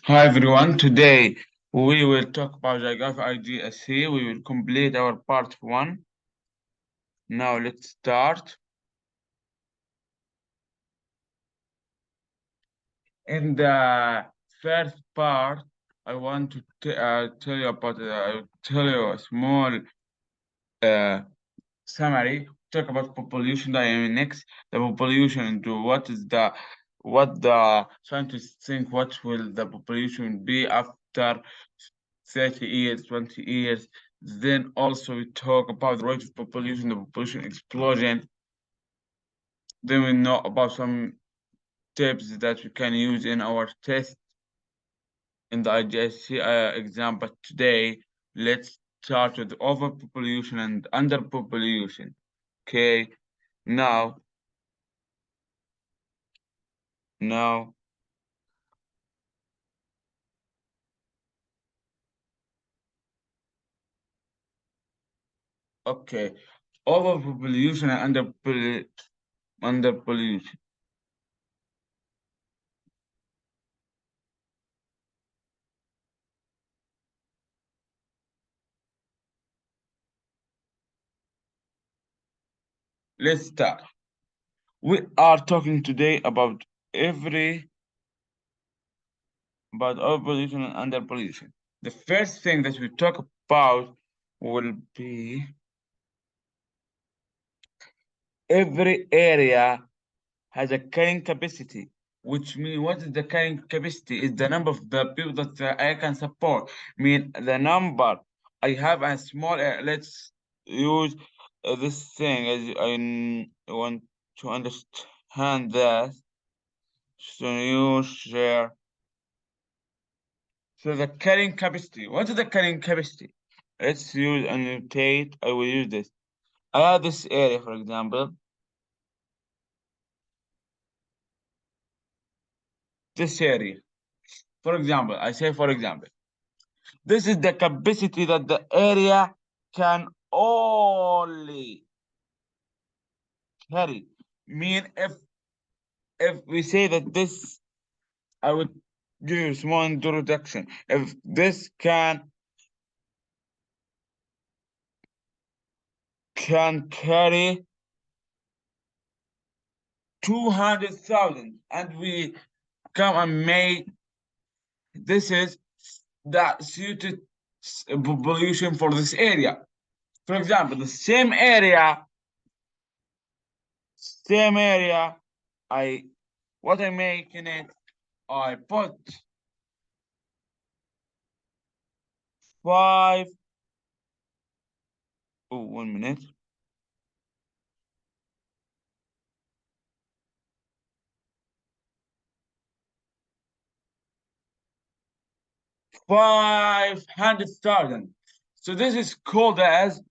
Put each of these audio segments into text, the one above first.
Hi everyone, today we will talk about geography IGSC. We will complete our part 1. Now let's start. In the first part, I want to tell you about tell you a small uh, summary. Talk about population dynamics, the population, and what the scientists think what will the population be after 30 years, 20 years. Then also we talk about the rate of population, the population explosion. Then we know about some tips that we can use in our test in the IGSC exam. But today, let's start with overpopulation and underpopulation. Okay, now, now, okay, overpopulation and underpopulation. Let's start. We are talking today every about overpollution and underpollution. The first thing that we talk about will be every area has a carrying capacity, which means what is the carrying capacity? Is the number of the people that I can support. Mean the number. I have a small area. Let's use this thing as I want to understand that. So you share. So the carrying capacity. What is the carrying capacity? Let's use annotate. I will use this. I have this area, for example. This area. For example, I say for example, this is the capacity that the area can only carry. Mean if we say that this, I would give you a small introduction. If this can carry 200,000, and we come and make this is the suited population for this area. For example, the same area, I what I make in it, I put 5, oh, 1 minute, 500,000. So this is called as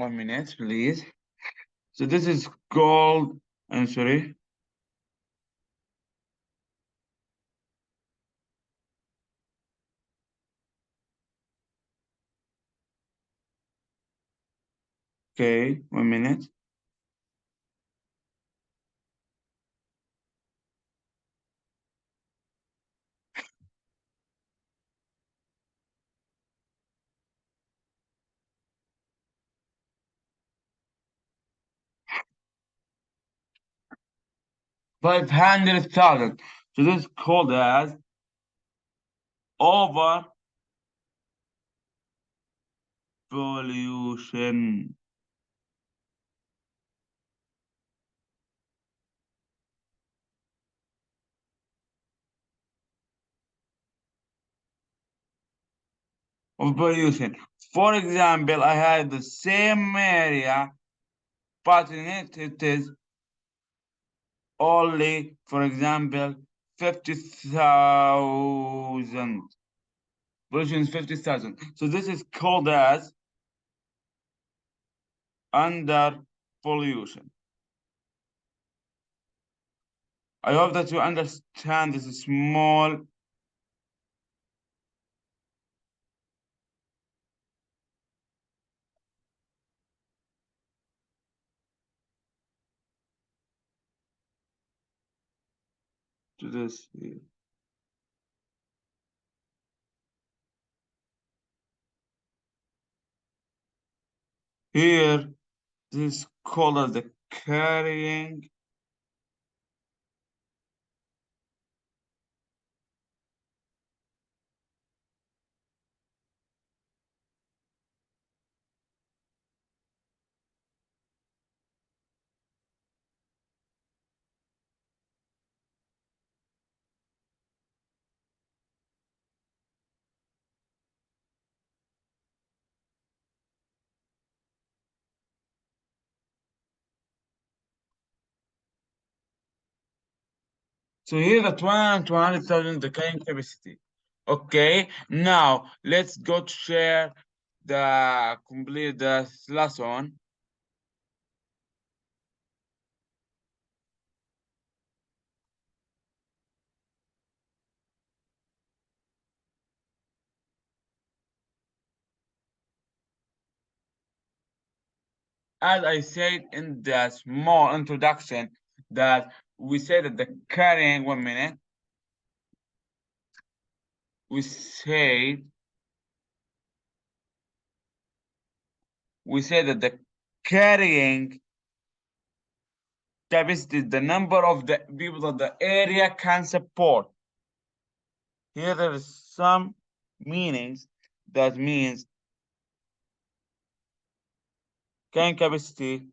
1 minute, please. So this is called, I'm sorry, okay, 1 minute. Five hundred thousand. So this is called as overpollution. Of pollution. For example, I had the same area, but in it is only, for example, 50,000. Pollution is 50,000. So this is called as under pollution. I hope that you understand this small to this here. Here, this is called the carrying. So here the 200,000 the carrying capacity. Okay, now let's go to share the complete the lesson. As I said in the small introduction, that we said that the carrying 1 minute, we said that the carrying capacity is the number of the people that the area can support. Here there is some meanings that means carrying capacity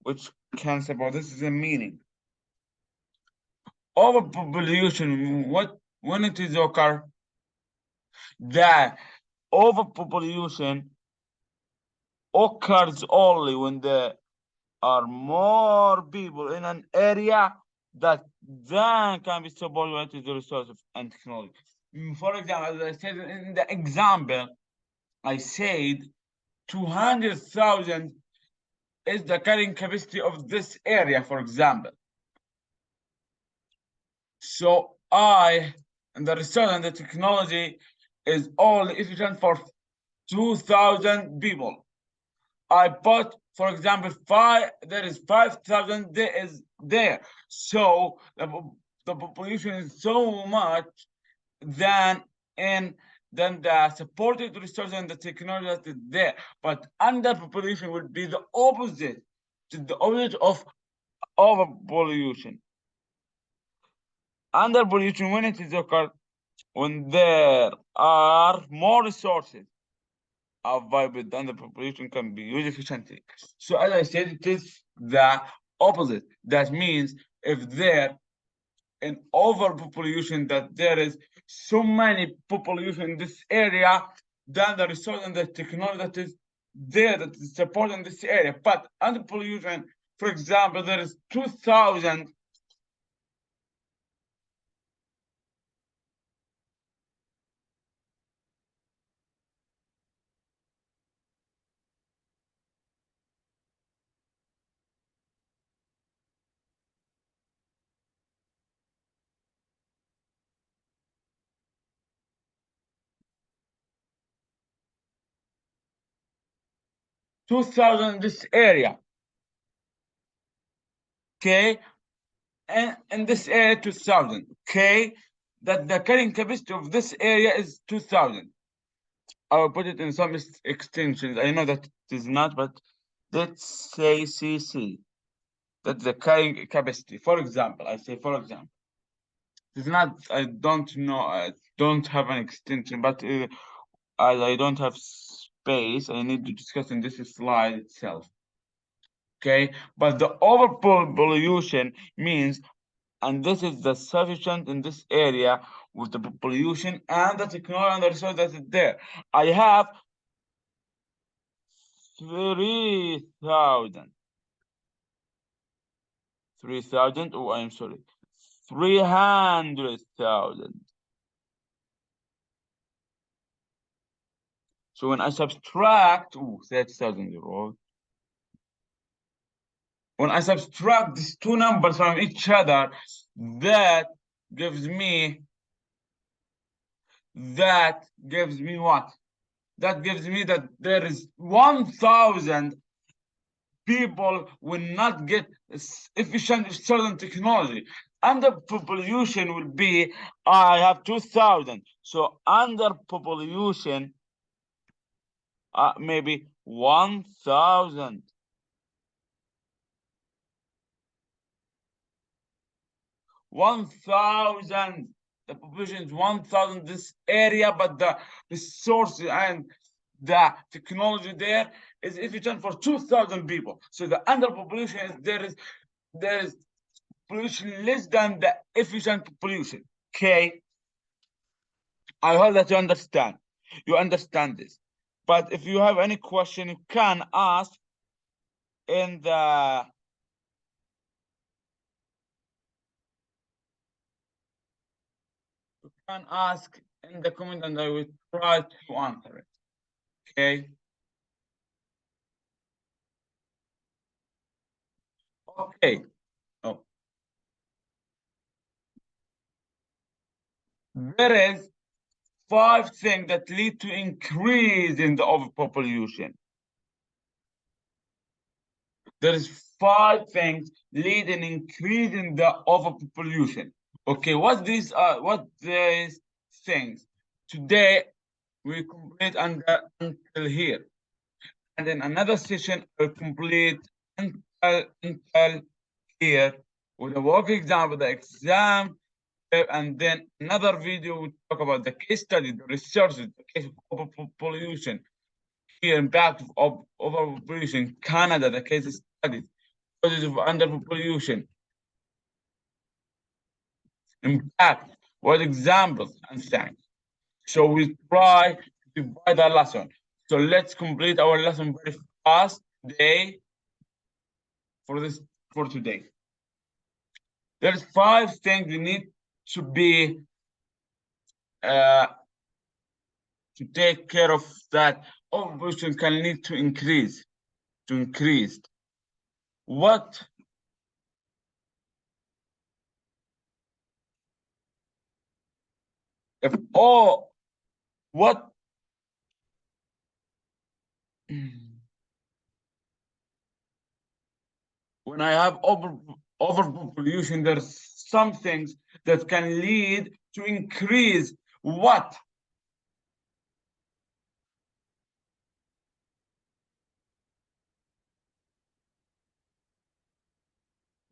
which can support. This is a meaning. Overpopulation, what when it is occur, that overpopulation occurs only when there are more people in an area that then can be supported with the resources and technology. For example, as I said in the example, I said 200,000 is the carrying capacity of this area, for example. So and the research and the technology is all efficient for 2,000 people. I put, for example, there is 5,000 there is there. So the population is so much than in than the supported resource and the technology that is there. But underpopulation would be the opposite, to the opposite of overpollution. Underpollution, when it is occurred, when there are more resources available than the population can be used efficiently. So as I said, it is the opposite. That means if there an overpopulation, that there is so many population in this area, then the resource and the technology that is there that is supporting this area. But underpollution, for example, there is 2,000 in this area. Okay, and in this area 2,000. Okay, that the carrying capacity of this area is 2,000. I will put it in some extensions. I know that it is not, but let's say CC. That's the carrying capacity. For example, I say for example, it's not. I don't know. I don't have an extension, but as I don't have space, I need to discuss in this slide itself. Okay, but the overpopulation means, and this is the sufficient in this area with the population and the technology and the resource that is there. I have 3,000. 3,000, oh, I'm sorry, 300,000. So when I subtract, 30,000 euros, when I subtract these two numbers from each other, That gives me what? That gives me that there is 1,000 people will not get efficient certain technology. Underpopulation will be, I have 2,000. So underpopulation, maybe 1,000. 1,000. The population is 1,000 this area, but the resources and the technology there is efficient for 2,000 people. So the underpopulation is there is pollution less than the efficient population. Okay, I hope that you understand this. But if you have any question, you can ask in the comment, and I will try to answer it. Okay. Okay. Oh. There is 5 things that lead to increase in the overpopulation. There is 5 things leading increase in the overpopulation. Okay, what these things? Today we complete until here, and in another session we'll complete until here with a work example, the exam, and then another video we talk about the case study, the research, the case of overpopulation, here impact of overpopulation, Canada, the case studies, causes of underpopulation, impact, what examples, and things. So we try to divide our lesson. So let's complete our lesson very fast day for today. There's 5 things we need to be to take care of that overpopulation can lead to increase. What if all what when I have overpopulation, there's some things that can lead to increase what?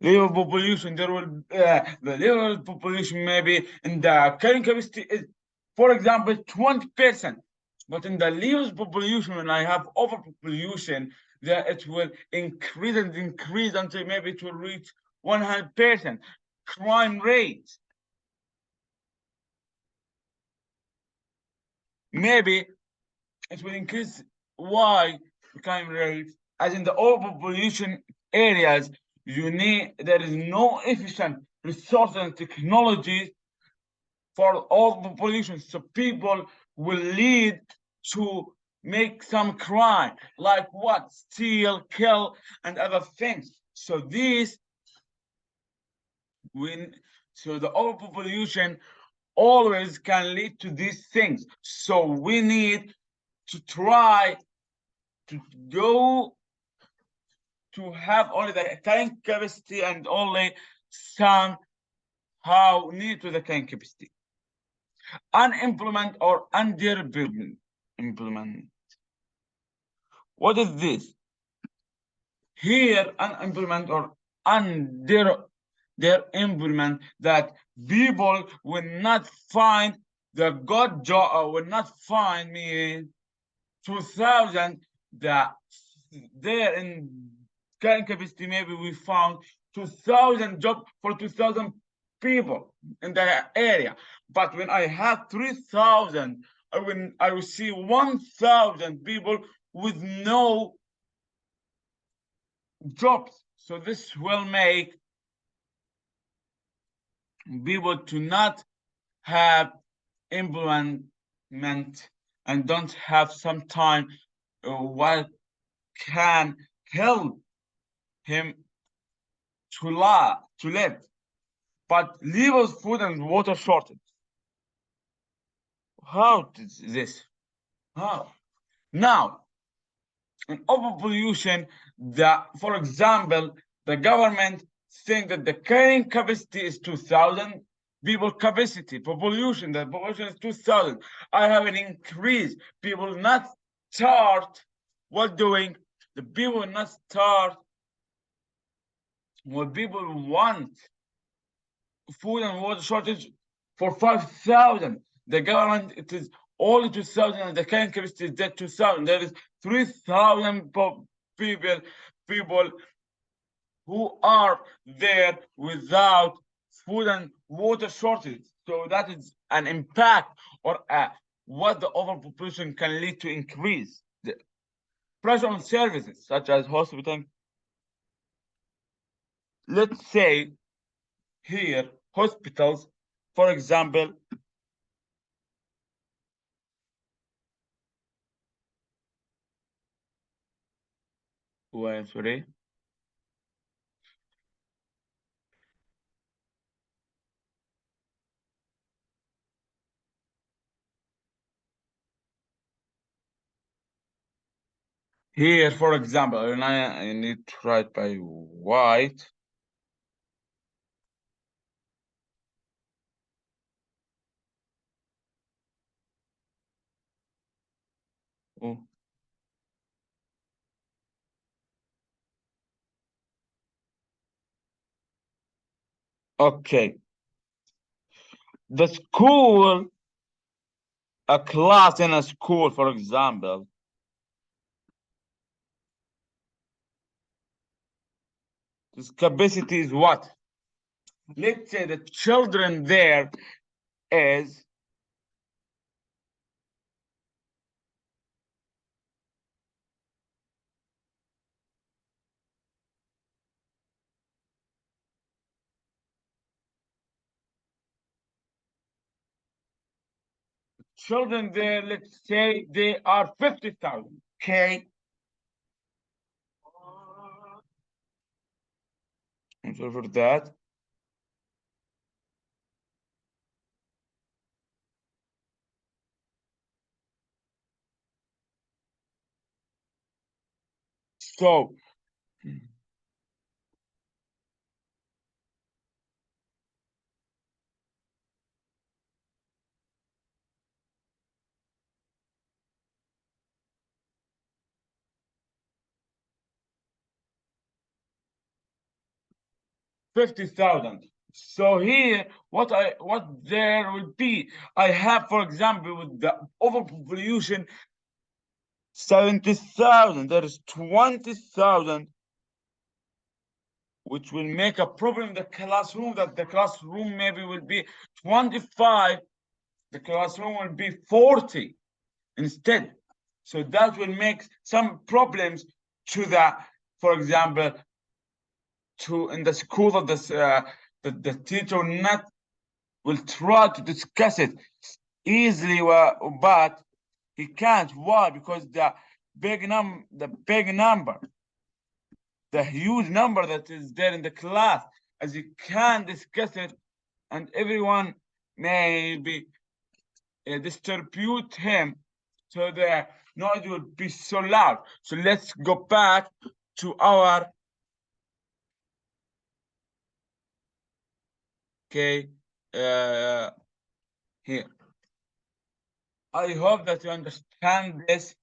Level population, there will the level population maybe in the carrying capacity is, for example, 20%. But in the level population, when I have overpopulation, that it will increase and increase until maybe it will reach 100%. Crime rate, maybe it will increase. Why crime rate? As in the overpopulation areas, there is no efficient resources and technology for all population. So people will lead to make some crime, like what? Steal, kill, and other things. So when the overpopulation always can lead to these things. So we need to try to go to have only the carrying capacity and only somehow near to the carrying capacity. Unimplement or under implement. What is this? Here, unimplement or under their implement, that people will not find the good job, will not find me 2,000 that there in current capacity. Maybe we found 2,000 jobs for 2,000 people in the area. But when I have 3,000, I will see 1,000 people with no jobs. So this will make people to not have employment and don't have some time what can help him to live. but leaves food and water shortage. How is this? How? Now, in overpopulation, for example, the government think that the carrying capacity is 2,000 people capacity, population, the population is 2,000. I have an increase. People not start what doing? The people not start what people want food and water shortage for 5,000. The government, it is only 2,000 and the carrying capacity is that 2,000. There is 3,000 people who are there without food and water shortage. So that is an impact or what the overpopulation can lead to increase the pressure on services such as hospital. Let's say here hospitals, for example, sorry. Here, for example, and I need to write by white. Oh. Okay. The school, a class in a school, for example, this capacity is what? Let's say the children there is children there, let's say they are 50,000. Okay. I'm sorry for that. So 50,000. So here, what there will be, I have, for example, with the overpopulation, 70,000. There is 20,000, which will make a problem in the classroom. That the classroom maybe will be 25. The classroom will be 40 instead. So that will make some problems to the, for example, to in the school that the teacher not will try to discuss it easily, but he can't. Why? Because the big number, the huge number that is there in the class, as he can't discuss it, and everyone maybe distribute him, so the noise will be so loud. So let's go back to our okay here. I hope that you understand this.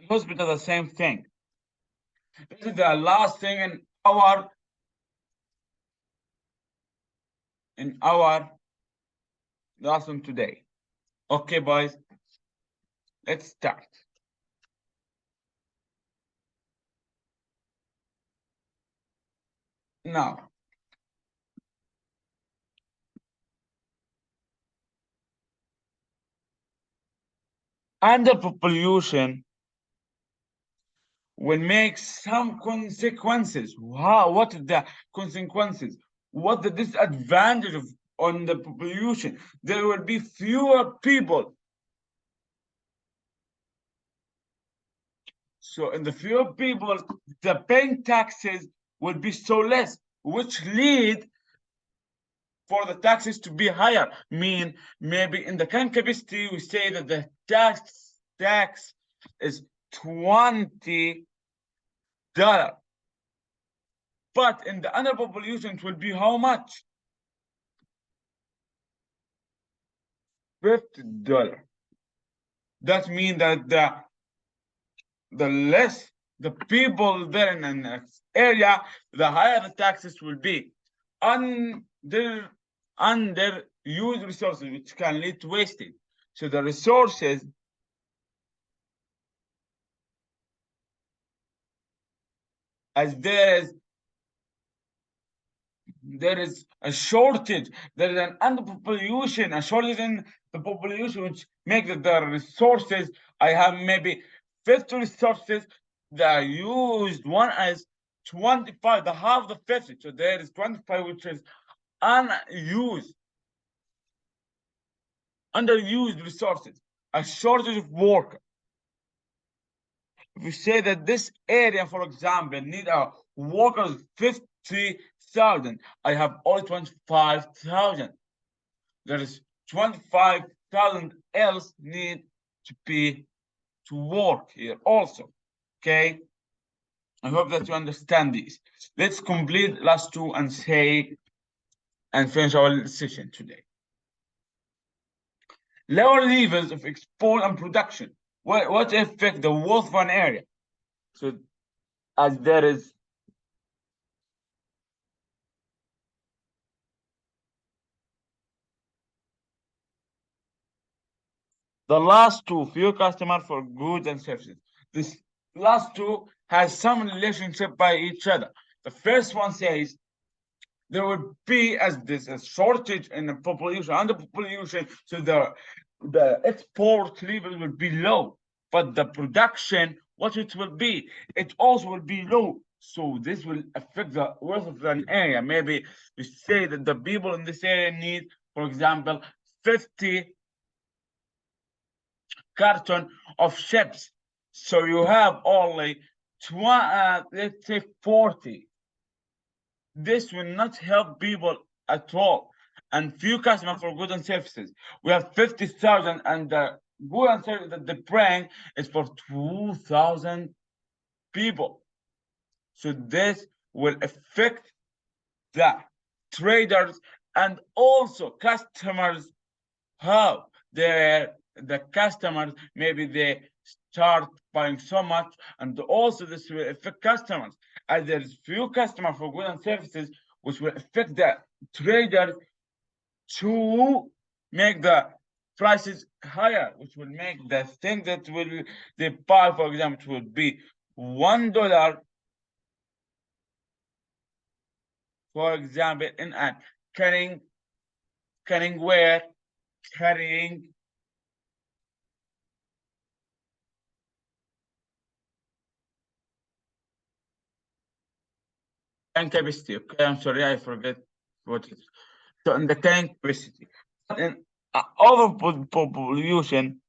Hospital, the same thing. This is the last thing in our lesson today. Okay, boys, let's start. Now, underpopulation will make some consequences. Wow, what are the consequences? What the disadvantage of on the population? There will be fewer people. So in the fewer people, the paying taxes will be so less, which lead for the taxes to be higher. Mean maybe in the current capacity we say that the tax is $20, but in the underpopulation it will be how much? $50. That means that the less the people there in an area, the higher the taxes will be. Under underused resources, which can lead to wasting. So the resources, as there is a shortage, there is an underpopulation, a shortage in the population, which makes the resources. I have maybe 50 resources that are used. One is 25, the half the 50. So there is 25, which is unused, underused resources, a shortage of work. If we say that this area, for example, need a workers 50,000, I have only 25,000. There is 25,000 else need to work here also. Okay, I hope that you understand this. Let's complete last two and finish our session today. Lower levels of export and production. What affect the wealth of an area? So as there is the last two, few customers for goods and services. This last two has some relationship by each other. The first one says there would be as this a shortage in the population, underpopulation, so the export level will be low, but the production, what it will be, it also will be low. So this will affect the worth of an area. Maybe we say that the people in this area need, for example, 50 carton of chips. So you have only let's say 40. This will not help people at all. And few customers for goods and services. We have 50,000, and the goods and services that they bring is for 2,000 people. So this will affect the traders and also customers. How the customers, maybe they start buying so much, and also this will affect customers, as there is few customers for goods and services, which will affect the traders to make the prices higher, which will make the thing that will they buy, for example, will be $1, for example, in a carrying ware, carrying and capacity. Okay, I'm sorry, I forget what it is. So in the carrying capacity, but in overpopulation,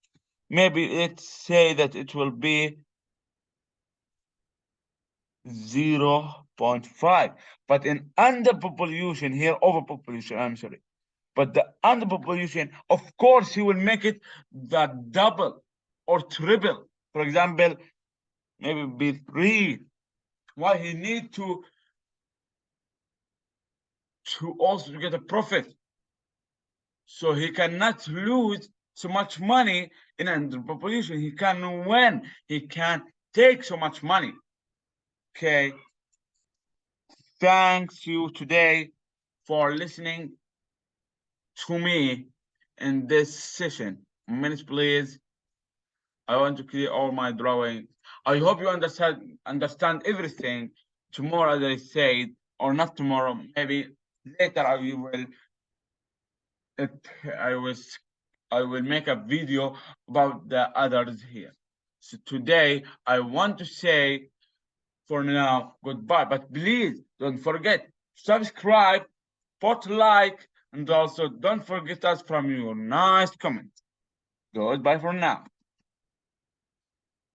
maybe let's say that it will be 0.5. But in underpopulation here, overpopulation, I'm sorry. But the underpopulation, of course, he will make it the double or triple. For example, maybe be 3. Why he need to also get a profit? So he cannot lose so much money in underpopulation. He can win. He can take so much money. Okay. Thanks you today for listening to me in this session. Minutes, please. I want to clear all my drawings. I hope you understand everything. Tomorrow, as I said, or not tomorrow, maybe later I was I will make a video about the others here. So today I want to say for now goodbye, but please don't forget subscribe, put like, and also don't forget us from your nice comments. Goodbye for now.